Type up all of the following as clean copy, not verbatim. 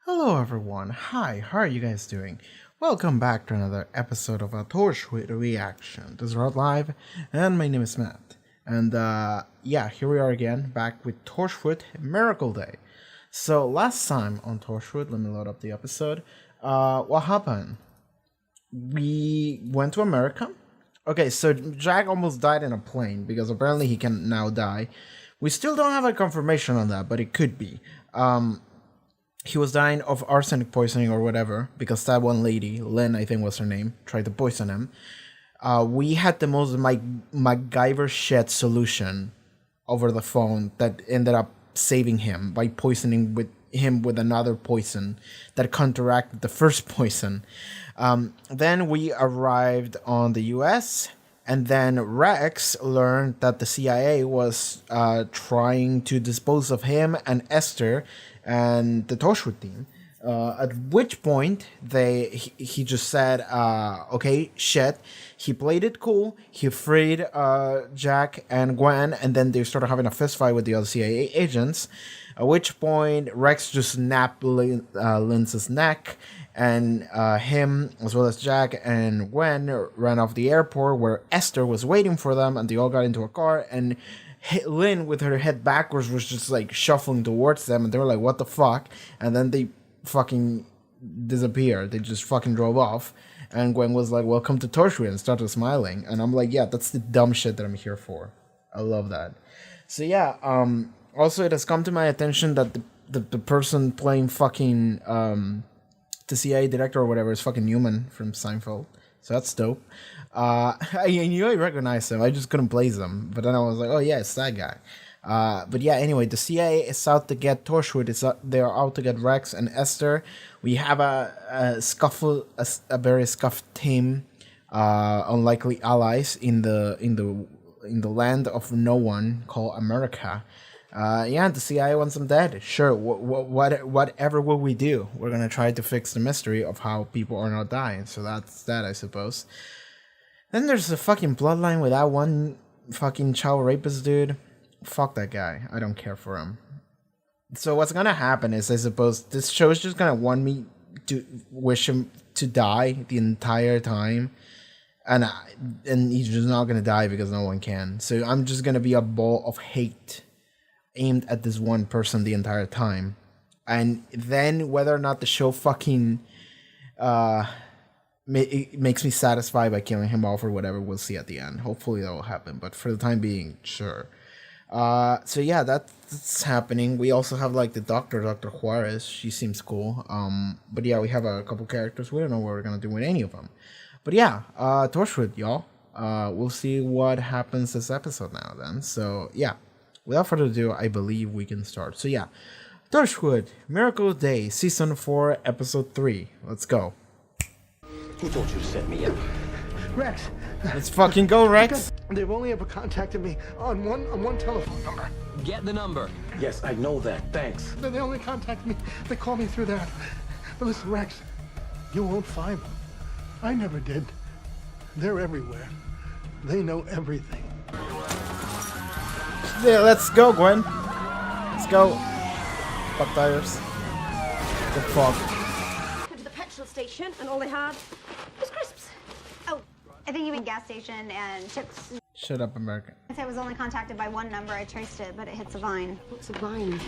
Hello everyone, hi, how are you guys doing? Welcome back to another episode of a Torchwood reaction. This is Rod Live, and my name is Matt. And yeah, here we are again, back with Torchwood Miracle Day. So last time on Torchwood, let me load up the episode. What happened? We went to America. Okay, so Jack almost died in a plane, because apparently he can now die. We still don't have a confirmation on that, but it could be. He was dying of arsenic poisoning or whatever, because that one lady, Lynn I think was her name, tried to poison him. We had the most MacGyver shit solution over the phone that ended up saving him by poisoning him with another poison that counteracted the first poison. Then we arrived on the US, and then Rex learned that the CIA was trying to dispose of him and Esther and the Torchwood team. At which point he just said, okay, shit. He played it cool. He freed Jack and Gwen, and then they started having a fist fight with the other CIA agents. At which point Rex just snapped Linz's neck, and him, as well as Jack and Gwen, ran off the airport where Esther was waiting for them, and they all got into a car, and Lynn, with her head backwards, was just like shuffling towards them, and they were like, what the fuck? And then they fucking disappeared. They just fucking drove off, and Gwen was like, welcome to Torchwood, and started smiling. And I'm like, yeah, that's the dumb shit that I'm here for. I love that. So yeah, also it has come to my attention that the person playing fucking the CIA director or whatever is fucking Newman from Seinfeld. So that's dope. I knew I recognized him. I just couldn't place him. But then I was like, oh yeah, it's that guy. But yeah, anyway, the CIA is out to get Torchwood. They're out to get Rex and Esther. We have a very scuffed team, unlikely allies in the land of no one called America. Yeah, the CIA wants them dead. Sure, whatever will we do? We're gonna try to fix the mystery of how people are not dying. So that's that, I suppose. Then there's the fucking bloodline with that one fucking child rapist dude. Fuck that guy. I don't care for him. So what's gonna happen is, I suppose, this show is just gonna want me to wish him to die the entire time. And he's just not gonna die because no one can. So I'm just gonna be a ball of hate aimed at this one person the entire time. And then whether or not the show fucking it makes me satisfied by killing him off or whatever, we'll see at the end. Hopefully that will happen, but for the time being, sure. So yeah, that's happening. We also have like the Dr. Juarez. She seems cool. But yeah, we have a couple characters. We don't know what we're gonna do with any of them. But yeah, Torchwood, y'all. We'll see what happens this episode now then. So yeah, without further ado, I believe we can start. So yeah, Torchwood, Miracle Day, Season 4, Episode 3. Let's go. Who told you to set me up? Rex. Let's fucking go, Rex. They've only ever contacted me on one telephone number. Get the number. Yes, I know that. Thanks. They only contact me. They call me through that. But listen, Rex, you won't find them. I never did. They're everywhere. They know everything. Yeah, let's go, Gwen. Let's go. Fuck tires. The fuck. To the petrol station, and all they had was crisps. Oh, I think you mean gas station and chips. Shut up, America. I was only contacted by one number. I traced it, but it hits a vine. What's a vine?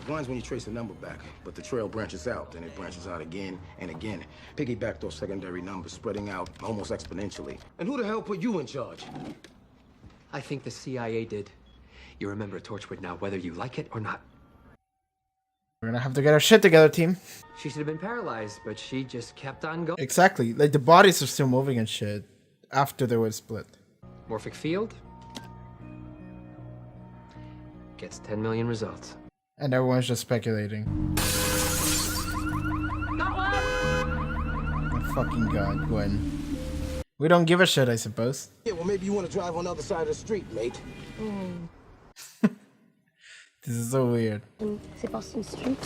Vine's when you trace a number back, but the trail branches out, then it branches out again and again. Piggybacked off secondary numbers, spreading out almost exponentially. And who the hell put you in charge? I think the CIA did. You remember Torchwood now, whether you like it or not. We're gonna have to get our shit together, team. She should have been paralyzed, but she just kept on going. Exactly. Like, the bodies are still moving and shit after they were split. Morphic field gets 10 million results. And everyone's just speculating. Oh, fucking god, Gwen. We don't give a shit, I suppose. Yeah, well, maybe you want to drive on the other side of the street, mate. This is so weird. C'est Boston Street.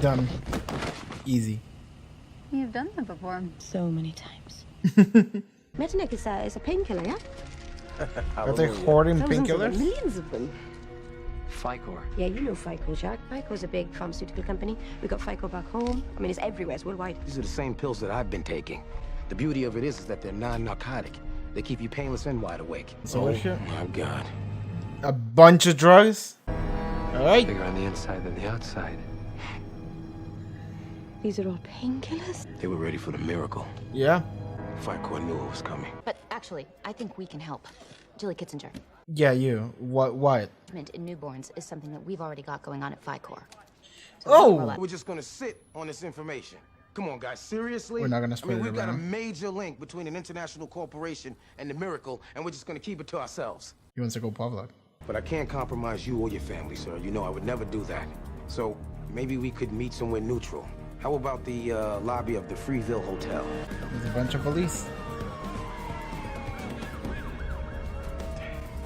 Done. Easy. You've done that before. So many times. Metanic is a painkiller, yeah? Are they hoarding Thousands of them, painkillers? millions of them. FICOR. Yeah, you know FICO, Jack. FICO's a big pharmaceutical company. We got FICO back home. I mean, it's everywhere. It's worldwide. These are the same pills that I've been taking. The beauty of it is that they're non-narcotic. They keep you painless and wide awake. So what shit? My God. A bunch of drugs? Alright. Bigger on the inside than the outside. These are all painkillers. They were ready for the miracle. Yeah. FICOR knew it was coming. But actually, I think we can help. Julie Kitzinger. Yeah, you. What? In newborns is something that we've already got going on at FICOR. Oh! We're just gonna sit on this information. Come on, guys, seriously? We're not gonna spread it we've got a around. major link between an international corporation and the miracle, and we're just gonna keep it to ourselves. He wants to go public. But I can't compromise you or your family, sir. You know I would never do that. So maybe we could meet somewhere neutral. How about the lobby of the Freeville Hotel? There's a bunch of police.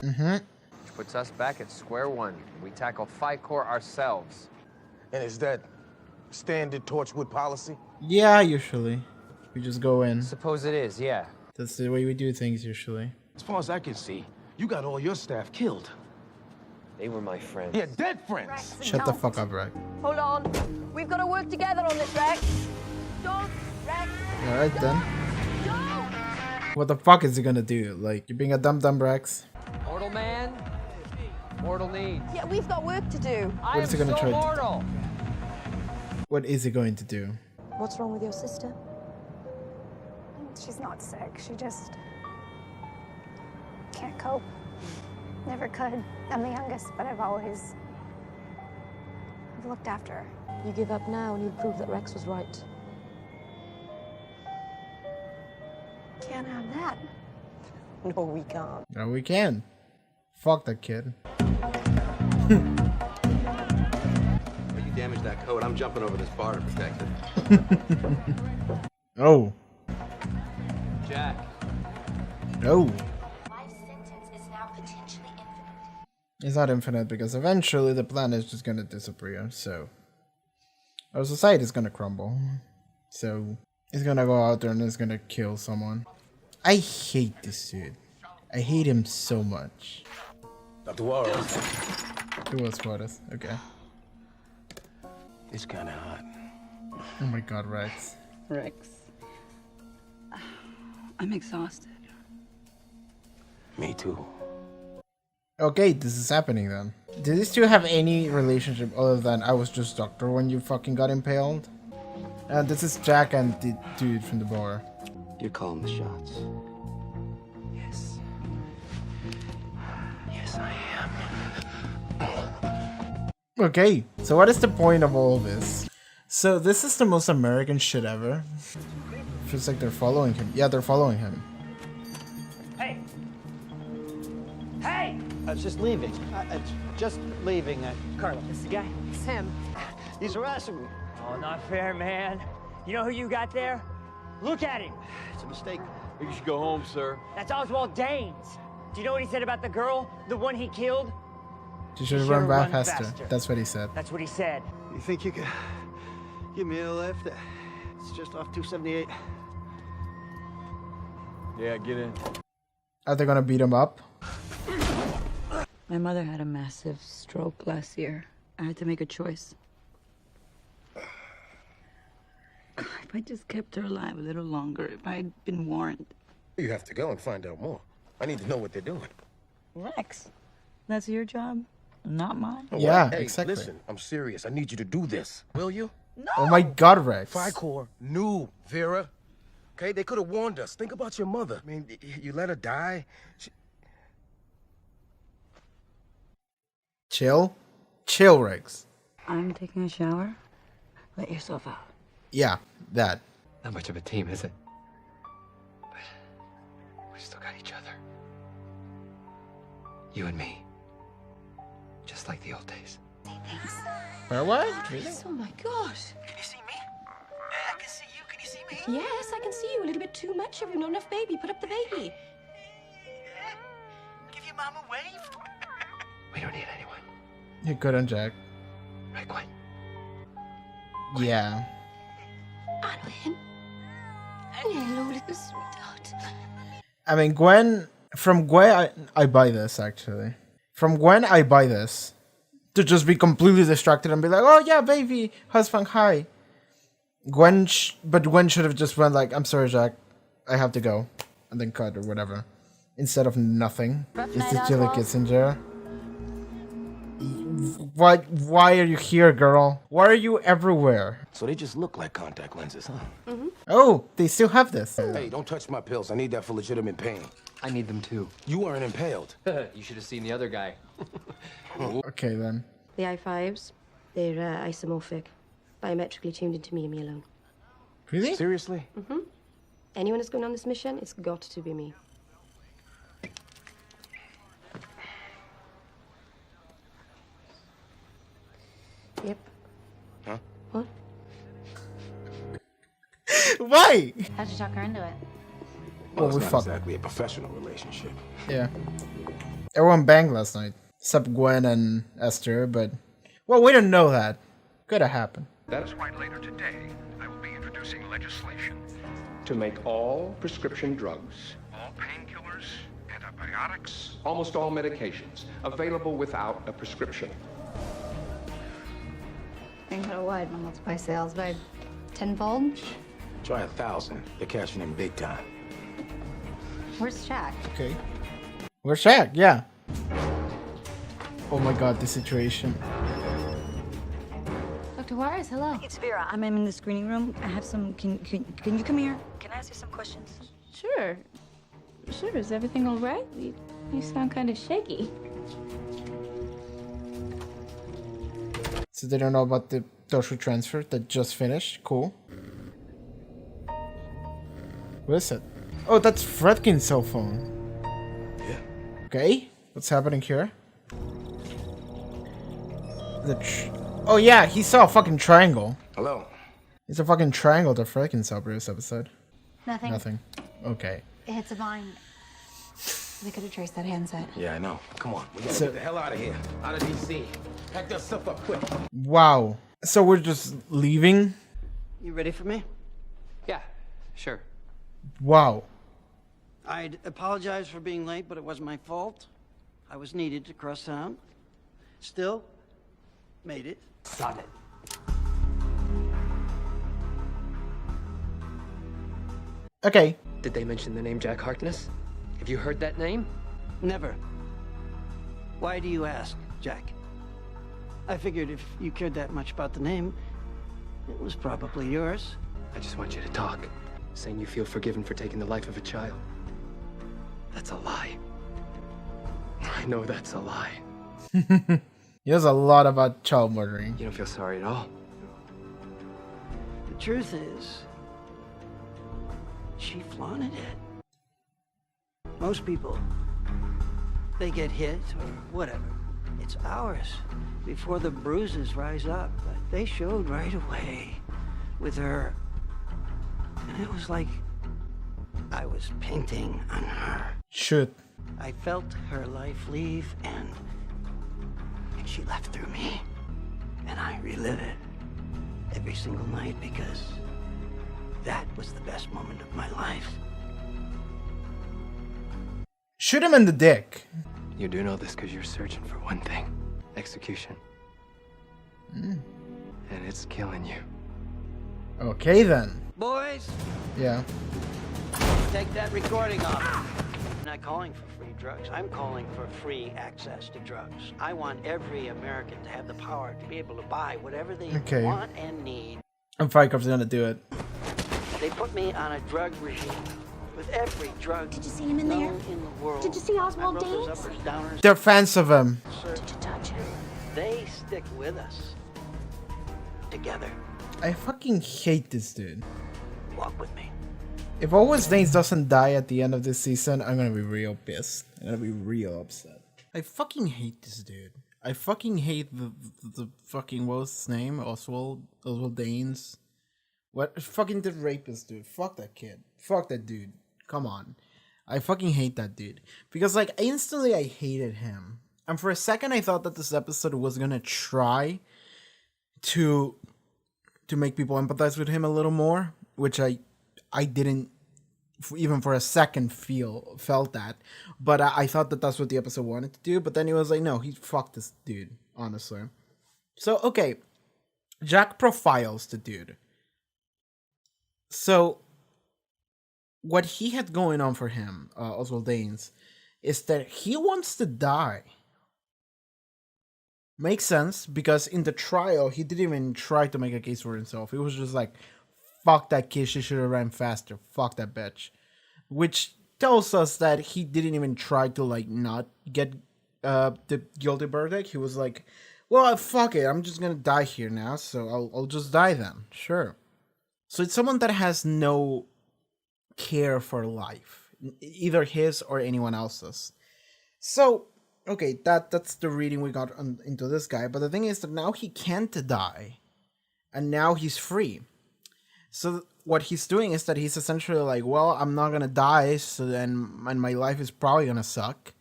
Which puts us back at square one. We tackle FICOR ourselves. And is that standard Torchwood policy? Yeah, usually. We just go in. Suppose it is, yeah. That's the way we do things usually. As far as I can see, you got all your staff killed. They were my friends. Yeah, dead friends. Shut the fuck up, Rex. Hold on. We've got to work together on this, Rex. Don't, Rex. Alright then. Don't. What the fuck is he gonna do? Like, you're being a dumb Rex? Mortal man, mortal needs. Yeah, we've got work to do. I is am he gonna so try to- mortal. What is he going to do? What's wrong with your sister? She's not sick. She just can't cope. Never could. I'm the youngest, but I've looked after her. You give up now and you prove that Rex was right. Can't have that. No, we can't. No, we can. Fuck that kid. If you damage that code, I'm jumping over this bar to protect it. Oh. Jack. Oh. Life sentence is now potentially infinite. It's not infinite because eventually the planet is just gonna disappear, so our society is gonna crumble. So he's gonna go out there and he's gonna kill someone. I hate this dude. I hate him so much. Dr. Juarez. Who was Juarez? Okay. It's kind of hot. Oh my god, Rex. Rex. I'm exhausted. Me too. Okay, this is happening then. Did these two have any relationship other than I was just doctor when you fucking got impaled? And this is Jack and the dude from the bar. You're calling the shots. Yes. Yes, I am. Okay, so what is the point of all this? So this is the most American shit ever. Feels like they're following him. Yeah, they're following him. Hey! Hey! I was just leaving. Just leaving. Carla, this the guy? It's him. He's harassing me. Oh, not fair, man. You know who you got there? Look at him. It's a mistake. You should go home, sir. That's Oswald Danes. Do you know what he said about the girl? The one he killed? You should Should've run run faster. faster. That's what he said. That's what he said. You think you could give me a lift? It's just off 278. Yeah, get in. Are they gonna beat him up? My mother had a massive stroke last year. I had to make a choice. If I just kept her alive a little longer, if I'd been warned. You have to go and find out more. I need to know what they're doing. Rex, that's your job, not mine. Yeah, Hey, exactly. listen, I'm serious. I need you to do this. Will you? Oh my god, Rex. FICOR knew, Vera. Okay, they could have warned us. Think about your mother. I mean, you let her die. Chill. Chill, Rex. I'm taking a shower. Let yourself out. Yeah, that. Not much of a team, is it? But we still got each other. You and me. Just like the old days. For what? Really? Oh my god. Can you see me? I can see you. Can you see me? Yes, I can see you. A little bit too much of you. Not enough baby. Put up the baby. Give your mom a wave. We don't need anyone. You couldn't, Jack. Right, Gwen? Yeah. Anwen. Hello, little sweetheart. I mean, Gwen. From Gwen, I buy this actually. From Gwen, I buy this. to just be completely distracted and be like, oh yeah, baby, husband, hi. But Gwen should have just went like, I'm sorry, Jack, I have to go, and then cut or whatever, instead of nothing. Is this Jilly Kissinger? Why are you here, girl? Why are you everywhere? So they just look like contact lenses, huh? Mm-hmm. Oh, they still have this. Hey, don't touch my pills. I need that for legitimate pain. I need them too. You weren't impaled. You should have seen the other guy. Okay, then. The i5s, they're isomorphic, biometrically tuned into me and me alone. Really? Seriously? Mm-hmm. Anyone that's going on this mission, it's got to be me. Yep. Huh? What? Why? How'd you talk her into it? Well, we it's not fucked. exactly a professional relationship. Yeah. Everyone banged last night, except Gwen and Esther, but... Well, we didn't know that. Could have happened. That is why later today, I will be introducing legislation to make all prescription drugs, all painkillers, antibiotics, almost all medications, available without a prescription. Think about what? Multiply sales by tenfold? Try 1,000. They're cashing in big time. Where's Jack? Okay. Where's Shaq? Yeah. Oh my god, this situation. Dr. Juarez, hello. It's Vera. I'm in the screening room. I have some. Can you come here? Can I ask you some questions? Sure. Sure. Is everything all right? You sound kind of shaky. So they don't know about the Torchwood transfer that just finished. Cool. What is it? Oh, that's Fredkin's cell phone. Yeah. Okay. What's happening here? Oh yeah, he saw a fucking triangle. Hello. It's a fucking triangle to Fredkin saw for this episode. Nothing. Nothing. Okay. It hits a vine. We could have traced that handset. Yeah, I know. Come on. We gotta get the hell out of here. Out of DC. Pack that stuff up quick. Wow. So we're just leaving? You ready for me? Yeah, sure. Wow. I'd apologize for being late, but it wasn't my fault. I was needed to cross town. Still, made it. Stop it. Okay. Did they mention the name Jack Harkness? Have you heard that name? Never. Why do you ask, Jack? I figured if you cared that much about the name, it was probably yours. I just want you to talk. Saying you feel forgiven for taking the life of a child. That's a lie. I know that's a lie. He knows a lot about child murdering. You don't feel sorry at all? The truth is, she flaunted it. Most people, they get hit or whatever. It's ours before the bruises rise up. But they showed right away with her. And it was like I was painting on her. Should. I felt her life leave and she left through me. And I relive it every single night because that was the best moment of my life. Shoot him in the dick. You do know this because you're searching for one thing. Execution. And it's killing you. Okay then. Boys, Yeah. take that recording off. I'm not calling for free drugs. I'm calling for free access to drugs. I want every American to have the power to be able to buy whatever they Okay. want and need. And Firecops gonna do it. They put me on a drug regime with every drug. Did you see him in there? In the world. Did you see Oswald I wrote those Danes? uppers, downers. They're fans of him. Did you touch him? They stick with us together. I fucking hate this dude. Walk with me. If Always Danes doesn't die at the end of this season, I'm gonna be real pissed. I'm gonna be real upset. I fucking hate this dude. I fucking hate the fucking, what was his name? Oswald Danes. What? Fucking the rapist dude. Fuck that kid. Fuck that dude. Come on. I fucking hate that dude. Because like instantly I hated him. And for a second I thought that this episode was gonna try to make people empathize with him a little more, which I didn't even for a second felt that, but I thought that that's what the episode wanted to do. But then he was like, no, he fucked this dude honestly. So, okay, Jack profiles the dude. So, what he had going on for him, Oswald Danes, is that he wants to die. Makes sense, because in the trial, he didn't even try to make a case for himself. He was just like, fuck that kid, she should have ran faster. Fuck that bitch. Which tells us that he didn't even try to, like, not get the guilty verdict. He was like, well, fuck it, I'm just gonna die here now, so I'll just die then. Sure. So it's someone that has no care for life, either his or anyone else's. So, okay, that's the reading we got into this guy. But the thing is that now he can't die, and now he's free. So what he's doing is that he's essentially like, well, I'm not gonna die, so then my life is probably gonna suck,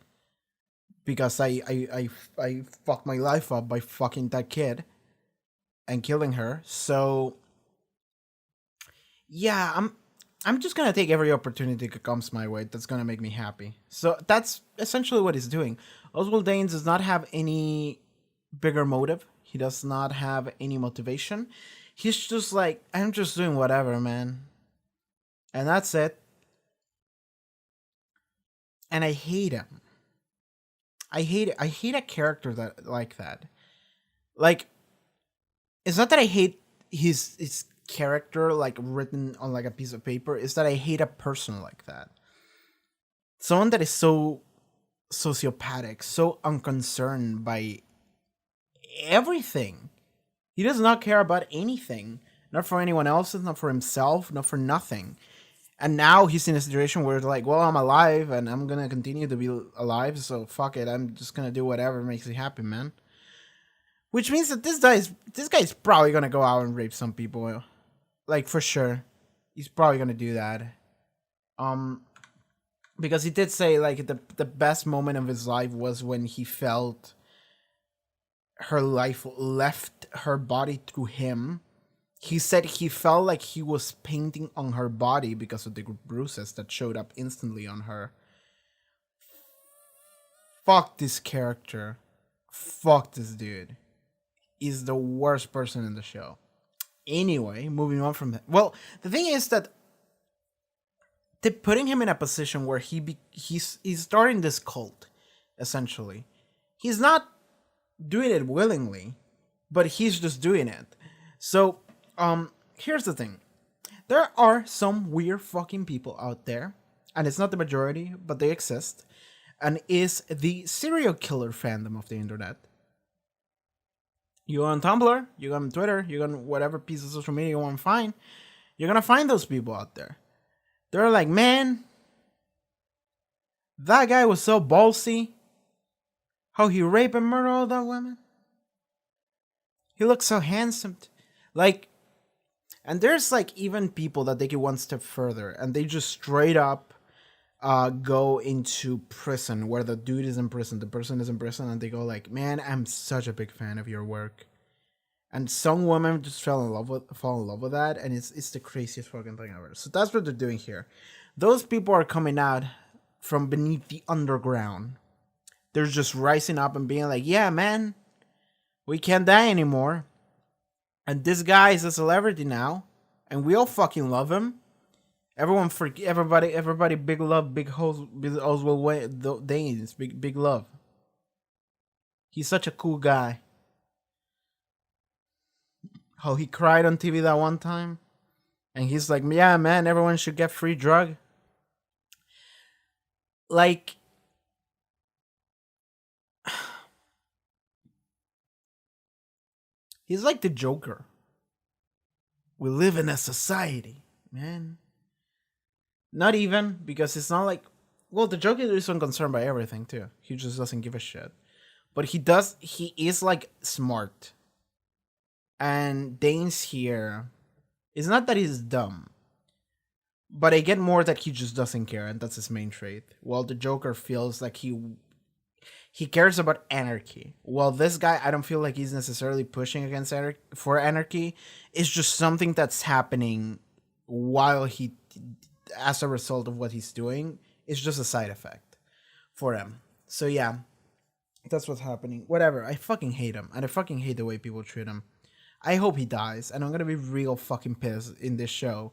because I fucked my life up by fucking that kid and killing her. So yeah, I'm just gonna take every opportunity that comes my way that's gonna make me happy. So that's essentially what he's doing. Oswald Danes does not have any bigger motive. He does not have any motivation. He's just like, I'm just doing whatever, man. And that's it. And I hate him. I hate a character that like that. Like, it's not that I hate his character like written on like a piece of paper. It's that I hate a person like that. Someone that is so sociopathic, so unconcerned by everything. He does not care about anything. Not for anyone else, not for himself, not for nothing. And now he's in a situation where it's like, well, I'm alive and I'm gonna continue to be alive, so fuck it, I'm just gonna do whatever makes me happy, man. Which means that this guy's probably gonna go out and rape some people. Like, for sure. He's probably gonna do that. Because he did say, like, the best moment of his life was when he felt her life left her body through him. He said he felt like he was painting on her body because of the bruises that showed up instantly on her. Fuck this character. Fuck this dude. He's the worst person in the show. Anyway, moving on from that. Well, the thing is that they're putting him in a position where he's starting this cult, essentially. He's not doing it willingly, but he's just doing it. So, here's the thing. There are some weird fucking people out there, and it's not the majority, but they exist, and is the serial killer fandom of the internet. You go on Tumblr, you go on Twitter, you go on whatever piece of social media you want to find, you're gonna find those people out there. They're like, man, that guy was so ballsy. How he raped and murdered all that women. He looks so handsome. Like, and there's like even people that take it one step further and they just straight up go into prison where the dude is in prison, the person is in prison, and they go like, man, I'm such a big fan of your work. And some women just fall in love with that, and it's the craziest fucking thing ever. So that's what they're doing here. Those people are coming out from beneath the underground. They're just rising up and being like, yeah, man, we can't die anymore. And this guy is a celebrity now, and we all fucking love him. Everybody, big love, big Oswald Danes, big love. He's such a cool guy. How he cried on TV that one time, and he's like, yeah, man, everyone should get free drug. Like, he's like the Joker. We live in a society, man. Not even, because it's not like, well, the Joker is unconcerned by everything too. He just doesn't give a shit. But he is like smart. And Danes here, it's not that he's dumb, but I get more that he just doesn't care, and that's his main trait. While the Joker feels like he cares about anarchy. Well, this guy, I don't feel like he's necessarily pushing against for anarchy. It's just something that's happening while as a result of what he's doing. It's just a side effect for him. So yeah, That's what's happening. Whatever. I fucking hate him, and I fucking hate the way people treat him. I hope he dies, and I'm gonna be real fucking pissed in this show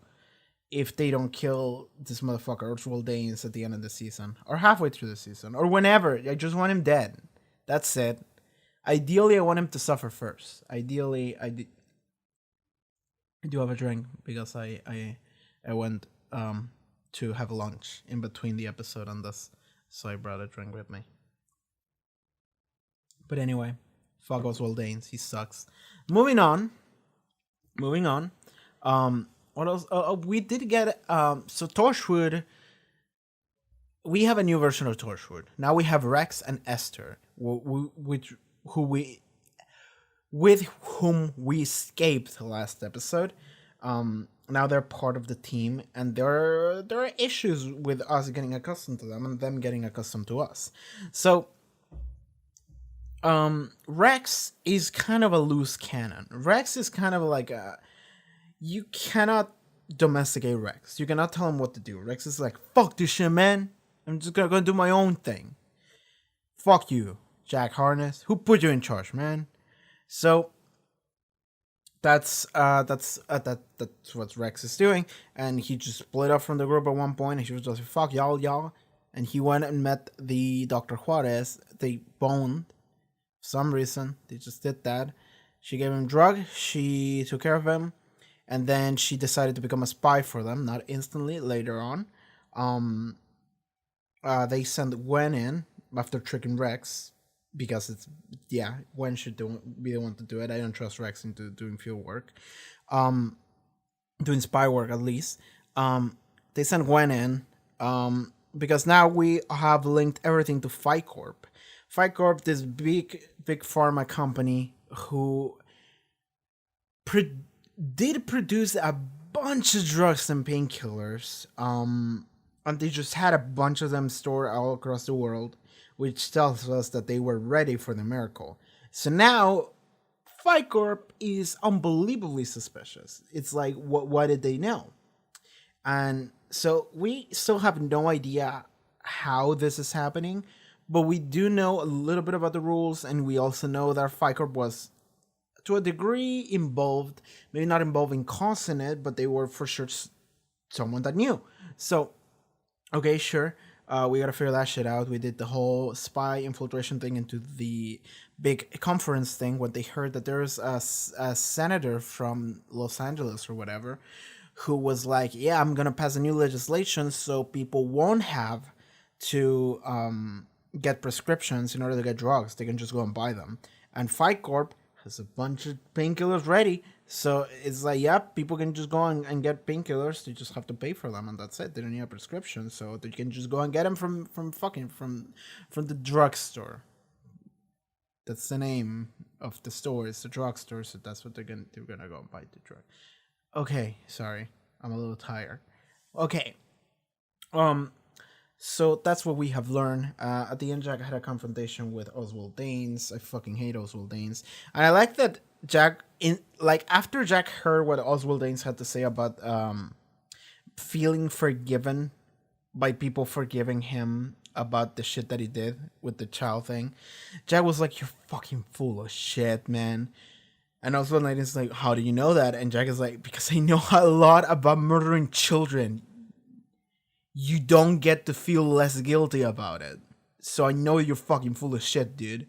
if they don't kill this motherfucker Oswald Danes at the end of the season, or halfway through the season, or whenever. I just want him dead. That's it. Ideally, I want him to suffer first. Ideally, I do have a drink because I went to have lunch in between the episode and this, so I brought a drink with me. But anyway, fuck Oswald Danes. He sucks. Moving on. What else? We did get so Torchwood. We have a new version of Torchwood. Now we have Rex and Esther, with whom we escaped last episode. Now they're part of the team, and there are issues with us getting accustomed to them and them getting accustomed to us. So Rex is kind of a loose cannon. Rex is kind of like you cannot domesticate Rex. You cannot tell him what to do. Rex is like, fuck this shit, man. I'm just gonna do my own thing. Fuck you, Jack Harkness. Who put you in charge, man? So that's what Rex is doing, and he just split up from the group at one point, and he was just like, fuck y'all, and he went and met the Dr. Juarez. They boned. For some reason, they just did that. She gave him drugs. She took care of him, and then she decided to become a spy for them. Not instantly. Later on, they sent Gwen in after tricking Rex, because Gwen should be the one to do it. I don't trust Rex into doing field work, doing spy work at least. They sent Gwen in because now we have linked everything to Fight Corp. Fight Corp, this big pharma company who did produce a bunch of drugs and painkillers, and they just had a bunch of them stored all across the world, which tells us that they were ready for the miracle. So now, Fight Corp is unbelievably suspicious. It's like, what did they know? And so we still have no idea how this is happening, but we do know a little bit about the rules, and we also know that Fight Corp was, to a degree, involved, maybe not involving causing it, but they were for sure someone that knew. So, okay, sure. We gotta figure that shit out. We did the whole spy infiltration thing into the big conference thing when they heard that there's a senator from Los Angeles or whatever who was like, yeah, I'm gonna pass a new legislation so people won't have to get prescriptions in order to get drugs. They can just go and buy them. And Fight Corp has a bunch of painkillers ready. So it's like, yep, people can just go and get painkillers. They just have to pay for them, and that's it. They don't need a prescription, so they can just go and get them from the drugstore. That's the name of the store. It's the drugstore, so that's what they're gonna go and buy the drug. Okay, sorry, I'm a little tired. Okay, so that's what we have learned. At the end, Jack had a confrontation with Oswald Danes. I fucking hate Oswald Danes, and I like that Jack, after Jack heard what Oswald Danes had to say about feeling forgiven by people forgiving him about the shit that he did with the child thing, Jack was like, "You're fucking full of shit, man." And Oswald Danes is like, "How do you know that?" And Jack is like, "Because I know a lot about murdering children. You don't get to feel less guilty about it. So I know you're fucking full of shit, dude."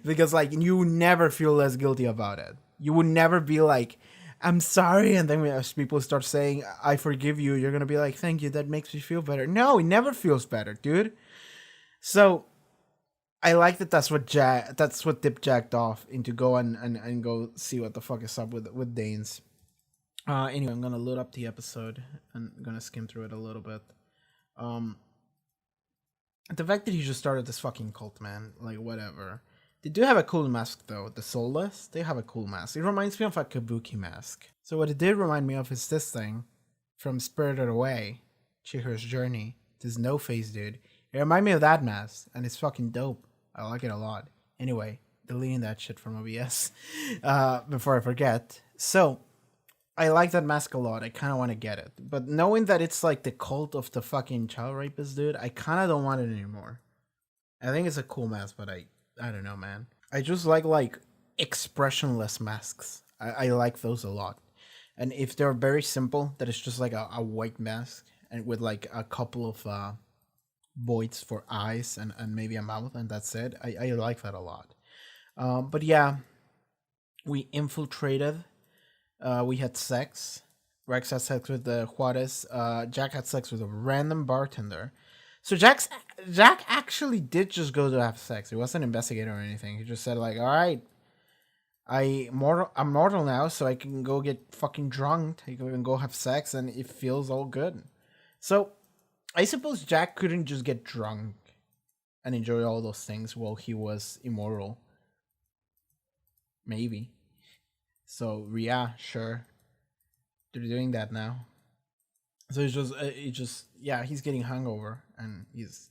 Because, you never feel less guilty about it. You would never be like, "I'm sorry," and then as people start saying, "I forgive you," you're gonna be like, "Thank you, that makes me feel better." No, it never feels better, dude. So I like that that's what tipped Jack off into go and go see what the fuck is up with Danes. Anyway, I'm gonna load up the episode and I'm gonna skim through it a little bit. The fact that he just started this fucking cult, man, whatever. They do have a cool mask though, the Soulless. They have a cool mask. It reminds me of a Kabuki mask. So what it did remind me of is this thing from Spirited Away, Chihiro's Journey. This no face dude. It reminded me of that mask, and it's fucking dope. I like it a lot. Anyway, deleting that shit from OBS before I forget. So I like that mask a lot. I kind of want to get it. But knowing that it's like the cult of the fucking child rapist dude, I kind of don't want it anymore. I think it's a cool mask, but I don't know, man. I just like expressionless masks. I like those a lot. And if they're very simple, that it's just like a white mask and with like a couple of voids for eyes and maybe a mouth and that's it. I like that a lot. But yeah, we infiltrated. We had sex. Rex had sex with the Juarez. Jack had sex with a random bartender. So Jack actually did just go to have sex. He wasn't an investigator or anything. He just said like, all right, I'm mortal now, so I can go get fucking drunk. I can go have sex, and it feels all good. So I suppose Jack couldn't just get drunk and enjoy all those things while he was immortal. Maybe. So yeah, sure. They're doing that now. So yeah, he's getting hungover and he's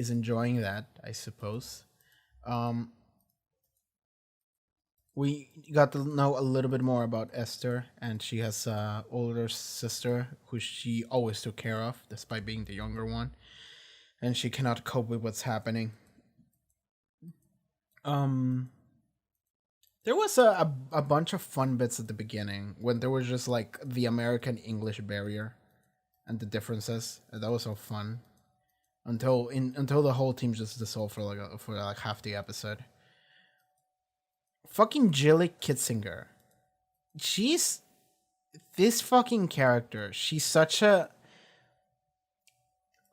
enjoying that, I suppose. We got to know a little bit more about Esther, and she has a older sister who she always took care of, despite being the younger one, and she cannot cope with what's happening. There was a bunch of fun bits at the beginning when there was just like the American English barrier and the differences. And that was so fun until the whole team just dissolved for like half the episode. Fucking Jilly Kitzinger. She's this fucking character. She's such a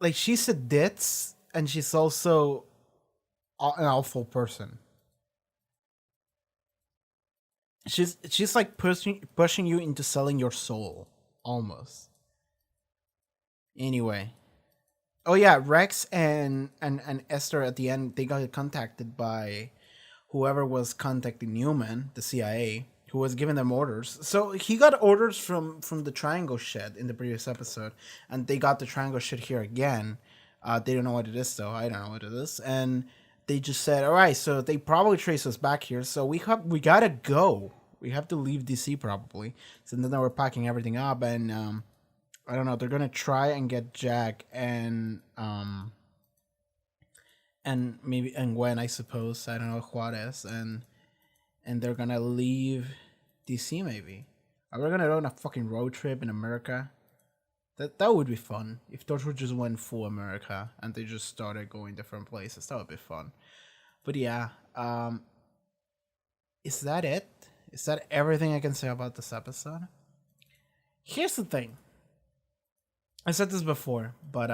like she's a ditz and she's also an awful person. She's like pushing you into selling your soul almost. Anyway. Oh yeah, Rex and Esther at the end, they got contacted by whoever was contacting Newman, the CIA, who was giving them orders. So he got orders from the Triangle Shed in the previous episode, and they got the Triangle Shed here again. They don't know what it is though. I don't know what it is, and they just said, "All right, so they probably trace us back here. So we gotta go. We have to leave DC probably." So then we're packing everything up, and I don't know. They're gonna try and get Jack and maybe Gwen, I suppose. I don't know, Juarez, and they're gonna leave DC maybe. Are we gonna go on a fucking road trip in America? That would be fun if Torchwood just went full America and they just started going different places. That would be fun. But yeah, is that it? Is that everything I can say about this episode? Here's the thing. I said this before, but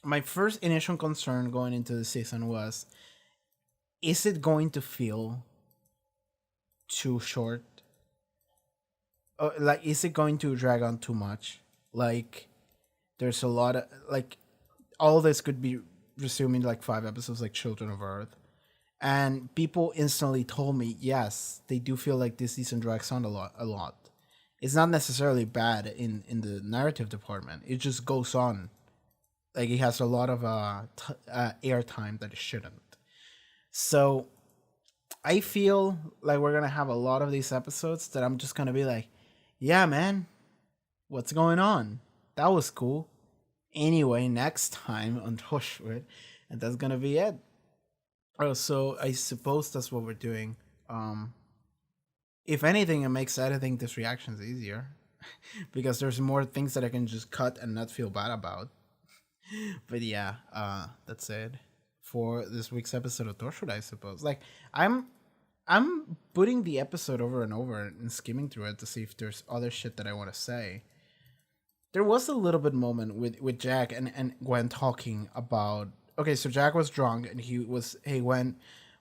my first initial concern going into the season was, is it going to feel too short? Like, is it going to drag on too much? Like, there's a lot of, like, all this could be resumed in like 5 episodes, like Children of Earth. And people instantly told me, yes, they do feel like this season drags on a lot. It's not necessarily bad in the narrative department. It just goes on. Like, it has a lot of airtime that it shouldn't. So I feel like we're going to have a lot of these episodes that I'm just going to be like, yeah, man, what's going on? That was cool. Anyway, next time on Torchwood, and that's going to be it. Oh, so I suppose that's what we're doing. If anything, it makes editing these reactions easier. Because there's more things that I can just cut and not feel bad about. But yeah, that's it for this week's episode of Torchwood, I suppose. Like, I'm putting the episode over and over and skimming through it to see if there's other shit that I want to say. There was a little bit moment with Jack and Gwen talking about, okay, so Jack was drunk and he was, hey Gwen,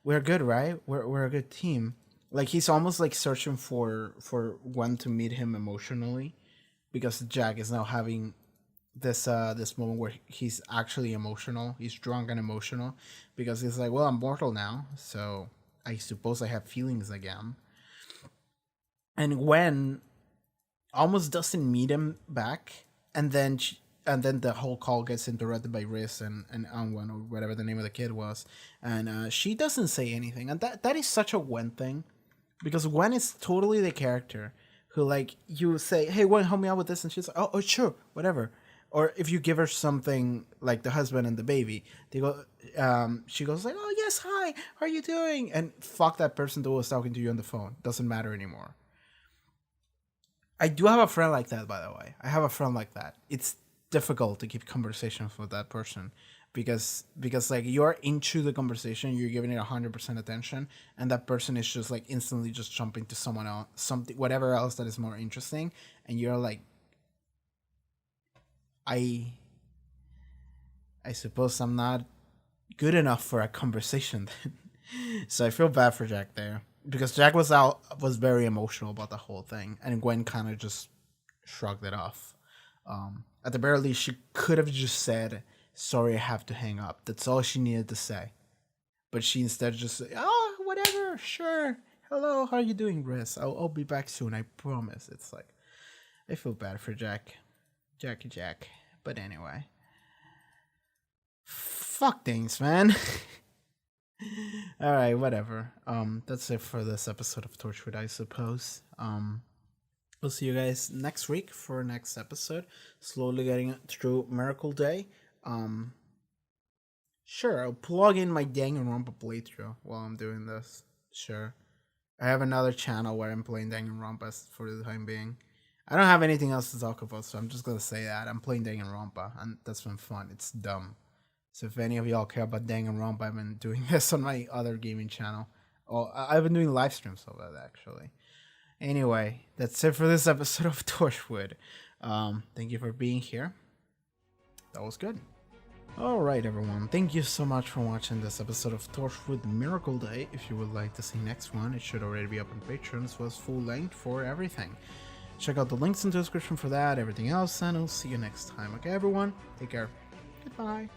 we're good, right? We're a good team. Like, he's almost like searching for Gwen to meet him emotionally, because Jack is now having this moment where he's actually emotional. He's drunk and emotional because he's like, well, I'm mortal now, so I suppose I have feelings again. And Gwen almost doesn't meet him back, and then the whole call gets interrupted by Riz and Angwan, or whatever the name of the kid was, and she doesn't say anything, and that is such a Gwen thing, because Gwen is totally the character who, like, you say, hey Gwen, help me out with this, and she's like, oh sure, whatever. or if you give her something like the husband and the baby, they go, she goes like, oh yes, hi, how are you doing? And fuck that person that was talking to you on the phone. Doesn't matter anymore. I do have a friend like that, by the way. I have a friend like that. It's difficult to keep conversations with that person because like you're into the conversation, you're giving it 100% attention, and that person is just like instantly just jumping to someone else, something, whatever else that is more interesting, and you're like, I suppose I'm not good enough for a conversation then. So I feel bad for Jack there because Jack was very emotional about the whole thing, and Gwen kind of just shrugged it off. At the very least, she could have just said, sorry, I have to hang up. That's all she needed to say. But she instead just said, oh, whatever, sure. Hello, how are you doing, Riz? I'll be back soon, I promise. It's like, I feel bad for Jack. Jack. But anyway. Fuck things, man. Alright, whatever. That's it for this episode of Torchwood, I suppose. We'll see you guys next week for next episode. Slowly getting through Miracle Day. Sure, I'll plug in my Danganronpa playthrough while I'm doing this. Sure. I have another channel where I'm playing Danganronpa for the time being. I don't have anything else to talk about, so I'm just gonna say that. I'm playing Danganronpa, and that's been fun. It's dumb. So if any of y'all care about Danganronpa, I've been doing this on my other gaming channel. Oh, I've been doing live streams of it, actually. Anyway, that's it for this episode of Torchwood. Thank you for being here. That was good. Alright everyone, thank you so much for watching this episode of Torchwood Miracle Day. If you would like to see next one, it should already be up on Patreon, as well as full length for everything. Check out the links in the description for that, everything else, and I'll see you next time. Okay everyone, take care. Goodbye.